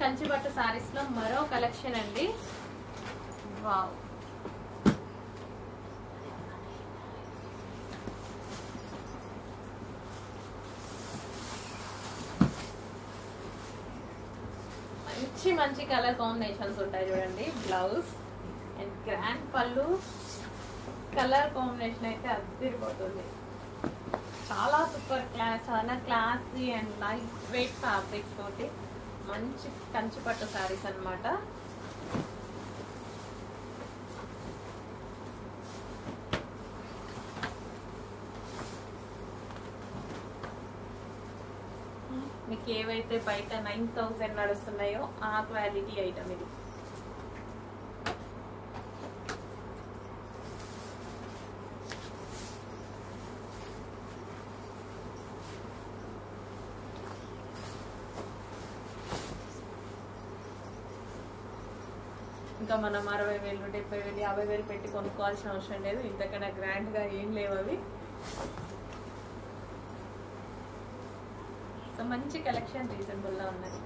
కంచి పట్టు సారీస్ లో మరో కలెక్షన్ అండి. వావ్, మంచి మంచి కలర్ కాంబినేషన్స్ ఉంటాయి చూడండి. బ్లౌజ్ అండ్ గ్రాండ్ పళ్ళు, కలర్ కాంబినేషన్ అయితే అదిరిపోతుంది. చాలా సూపర్ క్లాస్, చాలా classy and light weight fabric తోటి మంచి కంచి పట్టు సారీస్ అన్నమాట. మీకు ఏవైతే బయట 9000 నడుస్తున్నాయో ఆ క్వాలిటీ ఐటమ్ ఇది. ఇంకా మనం 60,000, 70,000, 50,000 పెట్టి కొనుక్కోవాల్సిన అవసరం లేదు. ఇంతకన్నా గ్రాండ్ గా ఏం లేవు అవి. సో మంచి కలెక్షన్ రీజనబుల్ గా ఉన్నది.